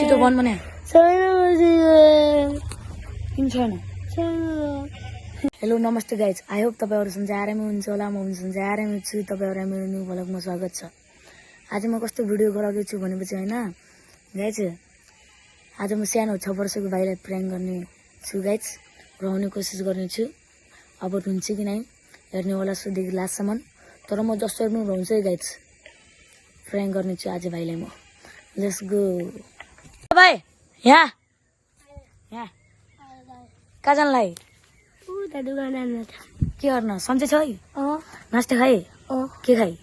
छिटो भन भने छैन। हेलो नमस्ते गाइज, आई होप तपाईँहरू सन्चै आरामै हुनुहुन्छ होला। म पनि सन्चै आरामै छु। तपाईँहरूलाई मेरो न्यू भ्लगमा स्वागत छ। आज म कस्तो भिडियो गराउँदैछु भनेपछि होइन गाइज, आज म सानो 6 वर्षको भाइलाई प्र्याङ्क गर्ने छु गाइज, रहने कोसिस गर्नेछु। अब हुन्छ कि नै हेर्नेवाला सुदेखि लास्टसम्म, तर म जस्तो पनि रहन्छ है गाइज, प्र्याङ्क गर्नेछु आज भाइलाई म। लेट्स गो भाइ। यहाँ कहाँ जानलाई? के गर्न सन्चै छ है? नास्ता खाए? के खाए?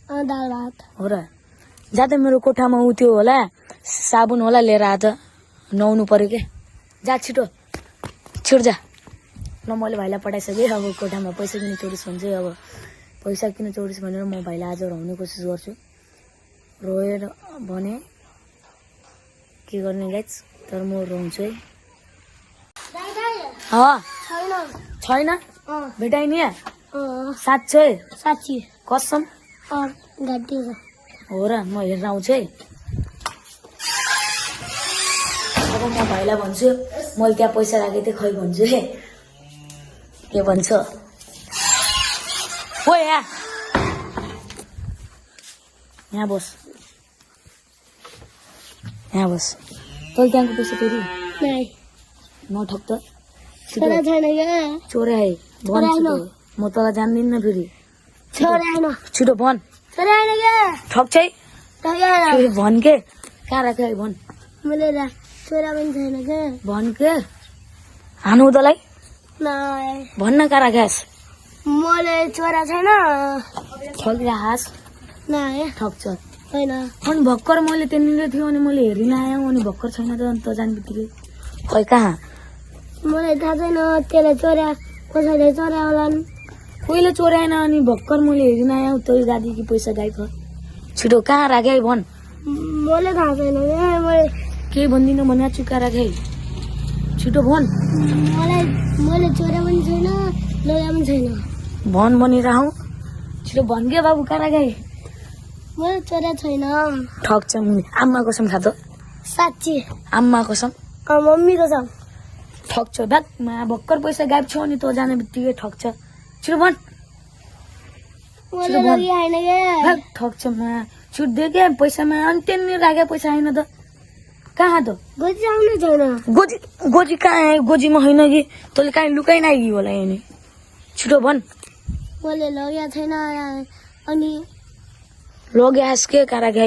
दाल भात हो र। जाँदा मेरो कोठामा उ त्यो होला साबुन होला लिएर आज नुहाउनु पर्यो के। जा छिटो छिटो जा न। मैले भाइलाई पठाइसकेँ। अब कोठामा पैसा किन चोरिस भन्छ। अब पैसा किन चोरिस भनेर म भाइलाई आज रहने कोसिस गर्छु। रोएर भने के गर्ने गाइज, तर म रहन्छु है। छैन भेटाइ नि साँच्चै कसम हो र। म हेर्न आउँछु है। अब म भाइलाई भन्छु मैले त्यहाँ पैसा राखेको थिएँ खै भन्छु है। के भन्छ ओ यहाँ बस, यहाँ बस। तैँले त्यहाँको पैसा फेरि नठक त। चोरे आए भन छिटो, म तँलाई जान्दिनँ फेरि। छिटो भन ठक छै भन के। कहाँ राख्यो भन भन के। हानु तँलाई भन्न कहाँ राख्यास? मैले चोरा छैन। छलिहास ठक्छ होइन। अनि भर्खर मैले त्यहाँनिर थियो अनि मैले हेरिन आएँ अनि भर्खर छैन त। अन्त जाने बित्तिकै खै कहाँ? मलाई थाहा छैन त्यसले चोर्या, कसैले चोर्या होला। कोहीले चोर्याएन अनि भर्खर मैले हेरिन आएँ। तै दादी कि पैसा गाइख। छिटो कहाँ राखे भन। मलाई थाहा छैन। मैले केही भन्दिनँ भने चुका राखे। छिटो भन। मैले चोर्या पनि छैन, लगेको पनि छैन। भन भनिरहँ। छिटो भन के बाबु कहाँ राखे? मैले चोर्या छैन। ठक्छ मुनि। आम्मा कसम खाँदो? साँच्ची आम्मा कसम? मम्मी कसम ठक्छ। मा भर्खर पैसा गायब छ अनि तँ जाने बित्तिकै ठक्छ। छिटो भन। ठक्छ मा छुट दियो क्या पैसामा। अनि त्यहाँनिर राखे पैसा आएन त कहाँ त? गोजी आउनु छैन। गोजी कहाँ आयो? गोजीमा होइन कि तैँले काहीँ लुकाइ नआइगी होला यहाँनिर। छिटो भन। मैले लगेको छैन। अनि लग्यास के कहाँ राखे?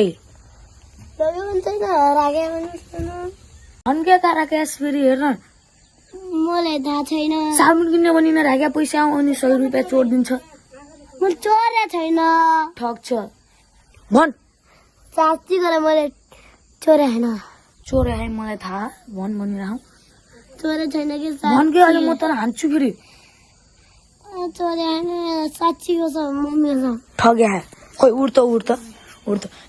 लगेको पनि छैन, राखेको पनि छैन। भन के कहाँ राखेस फेरि हेर्न। मलाई थाहा छैन। साबुन किन्ने भनिन राख्या पैसा आऊ अनि 100 रुपियाँ चोर दिन्छ। म चोर्या छैन। ठक्छ भन। साँच्ची गरेर मैले चोर्या छैन। चोर आए मलाई थाहा। भन भनिरहँ। चोर्या छैन कि भन के अहिले म तँलाई हान्छु फेरि। चोर्या छैन, साँच्ची कसम मम्मी कसम। ठग्या खोइ उठ त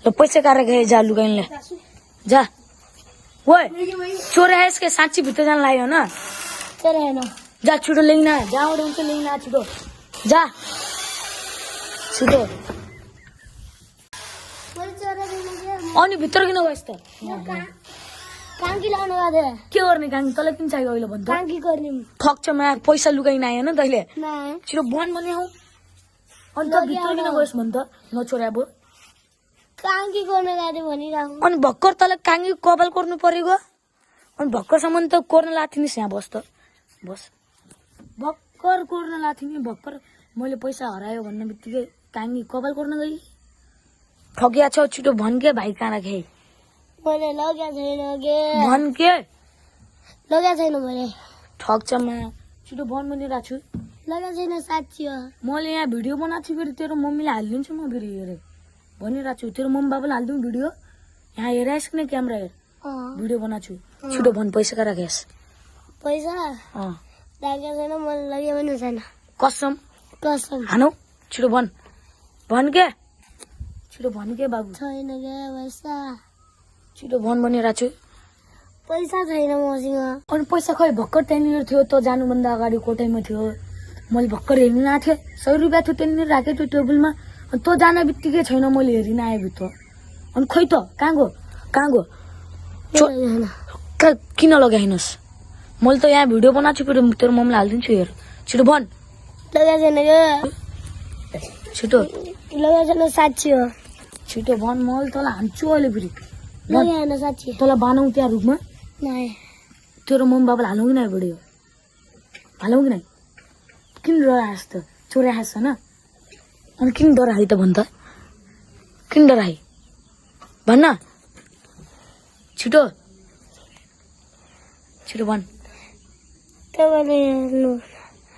ल पैसा कहाँ राखे? जा लुगाइनले जा। ओए चोर आएस के साँच्ची भित्र जान लाग्यो न? चोर्या छैन। जा छिटो लेङ्ना। जहाँबाट हुन्छ लेङ्ना छिटो जा छिटो। अनि भित्र किन गएस् त? काङ्की लाउनु गएको थिएँ। के गर्ने काङ्की? तँलाई किन चाहियो अहिले भन्छ? काङ्की गर्ने। ठक्छ मा पैसा लुगाइन आएन तैँले। नाइ छिटो भन भने हौ। अनि त भित्र किन गएस् भन् त? नचोर्या अब काङ्की गर्न गएको थिएँ भनिरहेको। अनि भर्खर तँलाई काङ्की कपाल कोर्नु परेको अनि भर्खरसम्म त कोर्न लाथिनिस्। यहाँ बस त बस। भर्खर कोर्न लाथिनी। भर्खर मैले पैसा हरायो भन्ने बित्तिकै काङ्की कपाल कोर्न गई। ठगिया छौ। छिटो भन के भाइ कहाँ राखे? मैले लगेको छैन के। भन के। लगेको छैन मैले। ठग्छ मा छिटो भन भनिरहेको छु। लगेको छैन साँच्ची हो। मैले यहाँ भिडियो बनाएको छु फेरि तेरो मम्मीलाई हालिदिन्छु म फेरि हेरेँ भनिरहेको छु। तेरो मम्मी बाबालाई हालिदिउँ भिडियो। यहाँ हेराइस् कि क्यामेरा हेर। भिडियो बनाएको छु। छिटो भन पैसा कहाँ राखेस्? पैसा राखेको छैन। मैले लगे पनि छैन। कसम कसम हानौ। छिटो भन के। छिटो भन के बाबु। छैन के पैसा। छिटो भन भनिरहेको छु। पैसा छैन मसँग। अनि पैसा खै भर्खर त्यहाँनिर थियो त जानुभन्दा अगाडि कोठैमा थियो। मैले भर्खर हेर्न आएको थिएँ। 100 रुपियाँ थियो त्यहाँनिर राखेको थियो टेबलमा। अनि तँ जाने बित्तिकै छैन। मैले हेरिन आएँ भित्र। अनि खै त कहाँ गयो? लगाइहान किन लगाइनस् मैले त यहाँ भिडियो बनाएको छु फेरि तेरो मम्मीलाई हालिदिन्छु हेर छिटो भन लगाइहान क्या छिटो लगाइहान साँच्ची हो छिटो भन मैले तँलाई हान्छु अहिले फेरि लगाइहान साँच्ची तँलाई बनाऊ त्यहाँ रुखमा नाइ तेरो मम्मी बाबालाई हालौँ कि नै भिडियो हालौँ कि नै किन डराएस् त चोराएस् होइन अनि किन डराए त भन् त किन डराए भन्न छिटो छिटो भन् तपाईँले हेर्नु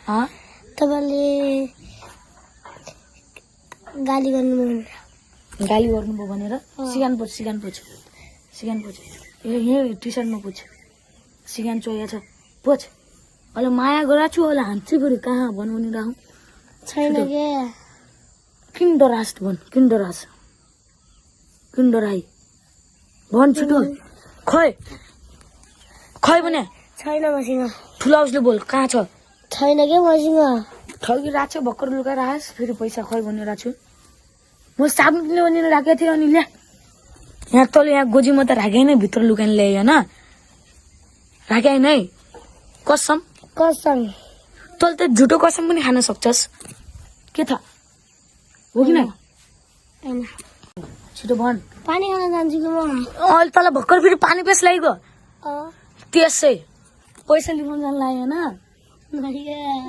अँ तपाईँले गाली गर्नु गाली गर्नुभयो भनेर सिगान पोछ ए यहीँ टी सर्टमा पोछ सिगान चोया छ पोछ अहिले माया गराएको छु अहिले हान्छु फेरि कहाँ भन्नु नि राखौँ छैन के किन डराएस् भन् किन डराए भन् छिटो खै भने छैन मसँग ठुलो आवाजले बोल कहाँ छ छैन के मसँग ठगिरहेको छ भर्खर लुकाएर आएस् फेरि पैसा खै भनिरहेको छु म साबुन किन्ने भनेर राखेको थिएँ अनि ल्या यहाँ तल यहाँ गोजीमा त राखेँ नै भित्र लुकाएर ल्याएँ होइन राखेँ नै कसम कसम तैँले त झुटो कसम पनि खान सक्छस् के थाहा हो कि नै हैन छिटो भन् पानी खान जान्छु कि म अहिले तँलाई भर्खर फेरि पानी पेस लागेको अँ त्यसै पैसा लिनु जानु लाग्यो होइन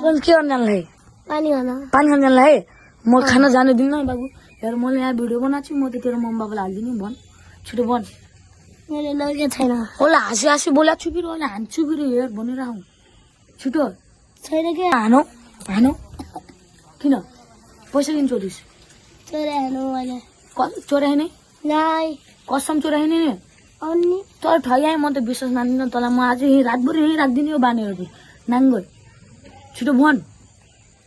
अनि के गर्नु जानु लाग्यो पानी खान पानी खानु जानु लाग्यो म खाना जानु दिन्न है बाबु हेर मैले यहाँ भिडियो बनाएको छु म त तेरो मम्मी बाबालाई हालिदिनु भन् छिटो भन् मैले लगेको छैन होला हाँसी बोलाएको छु फेरि अहिले हान्छु फेरि हेर भनेर आउँ छिटो छैन के हानो किन पैसा किन चोरिस् चोरे हानु मैले चोराएँ नै नाइ कसम चोराएँ नै अनि तर ठगाएँ म त विश्वास मान्दिनँ तँलाई म आज यहीँ रातभरि यहीँ राखिदिने हो बानेर नाङ्गो छिटो भन्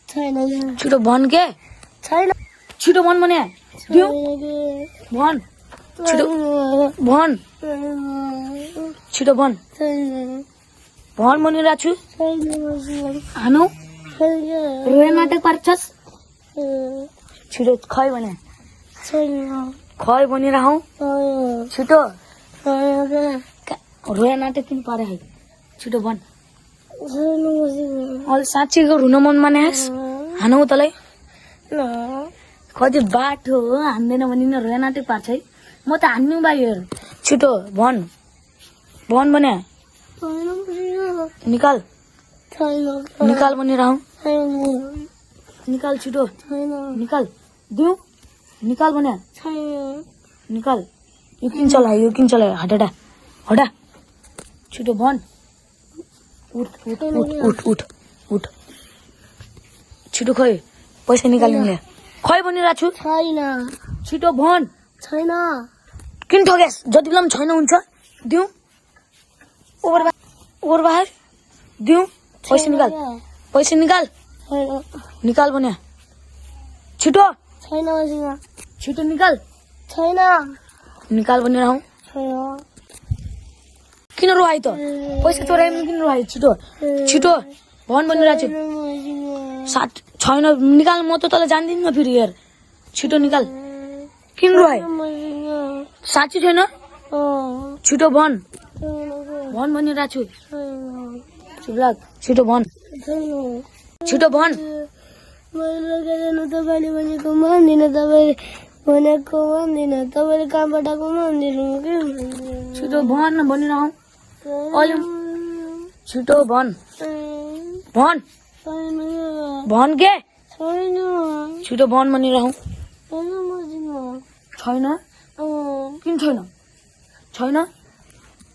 छैन के छिटो भन् के छैन छिटो भन् भने दियो भन् छिटो भन् छिटो भन् भन् भनिरहेको छु हानौ रोए नाटक पार्छस् छिटो खै भने खै भनिरहँ छिटो रोया नाटक किन पारे है छिटो भन् अहिले साँच्चीको रुन मन मानेस् हानौ तँलाई कति बाटो हो हान्दैन भने रोया नाटक पार्छ है म त हान्नु बाहिर छिटो भन् भने निकाल भनिरहँ निकाल छिटो निकाल दिउ निकाल भने निकाल यो किन चलायो हटा छिटो भन् उठ छिटो खै पैसा निकाल्ने खै भनिरहेको छु छैन छिटो भन् छैन किन ठगेस् जति बेला पनि छैन हुन्छ दिउ ओभर बाहिर दिउ पैसा निकाल निकाल भने छिटो छैन मसँग छिटो निकाल छैन निकाल भनिरहँ किन रुवाई त पैसा चोरायो भने किन रुवाई छिटो भन् भनिरहेको छु छैन निकाल म त तँलाई जान्दिनँ फेरि हेर छिटो निकाल किन रुवाई साँच्ची छैन छिटो भन् भनिरहेको छु छिटो भन् तपाईँले भनेको मान्दिनँ तपाईँले भनेको मान्दिनँ तपाईँले कहाँबाट मान्दिनँ छिटो भन् भनिरहँ अहिले छिटो भन् के छिटो भन् भनिरहँ छैन किन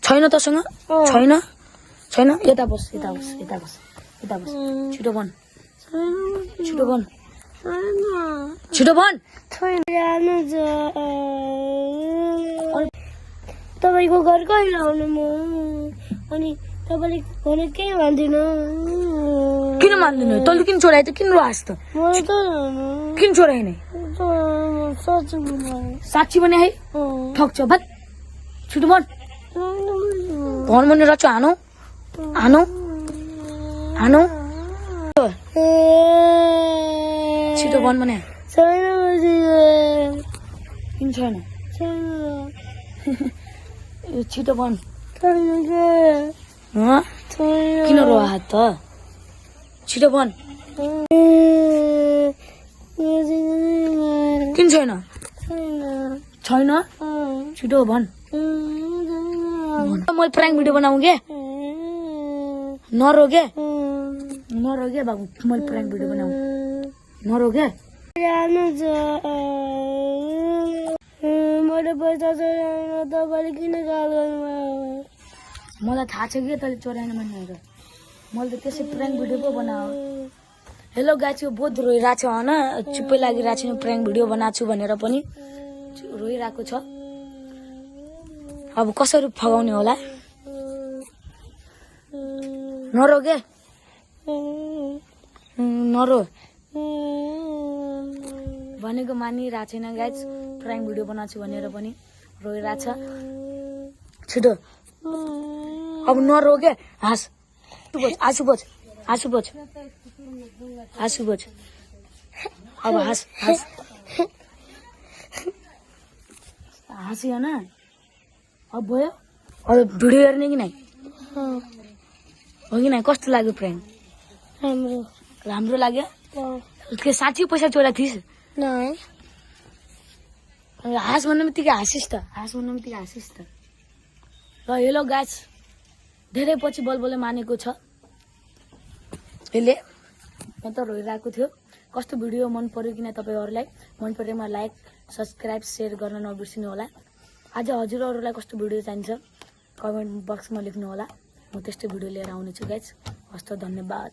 छैन तसँग छैन यता बस छिटो भन् तपाईँको घर कहिले आउनु म अनि तपाईँले भने केही भन्दिनँ किन मान्दिनँ तैँले किन चोराए त किन रुवास् त किन चोराए नै साँच्ची भने है ठग्छ भात छिटो भन् भनिरहेको छु हानौ छिटो भन् भने किन छैन छिटो भन् हँ? किन रो हात त छिटो भन किन छैन छैन छिटो भन मैले प्राङ्क भिडियो बनाऊ के नरो के बाबु मैले प्राङ्क भिडियो बनाऊ नरो के जानु छ मैले पैसा छैन तपाईँले किन कल गर्नुभयो मलाई थाहा छ कि तैँले चोराएन भनेर मैले त त्यसै प्राङ्क भिडियो पो बनाऊ हेलो गाइस यो बहुत रोइरहेको छ होइन चुप्पै लागिरहेको छैन प्राङ्क भिडियो बनाएको छु भनेर पनि रोइरहेको छ अब कसरी फगाउने होला नरो के नरो भनेको मानिरहेको छैन गाइस प्राङ्क भिडियो बनाएको छु भनेर पनि रोइरहेको छ छिटो अब नरो के हाँस आँसु बोझ अब हाँस हाँसी होइन अब भयो अब भिडियो हेर्ने कि नै हो कि नै कस्तो लाग्यो प्राङ्क राम्रो लाग्यो के साँच्चै पैसा चोरा थिइस् हाँस भन्ने बित्तिकै हाँसिस् त ल हेलो गाइस धेरै पछि बलबले मानेको छ यसले म त रोइरहेको थियो कस्तो भिडियो मन पर्यो किन तपाईँहरूलाई मन परेमा लाइक सब्सक्राइब सेयर गर्न नबिर्सिनु होला आज हजुरहरूलाई कस्तो भिडियो चाहिन्छ कमेन्ट बक्समा लेख्नु होला म त्यस्तै भिडियो लिएर आउनेछु गाइस हस्त धन्यवाद।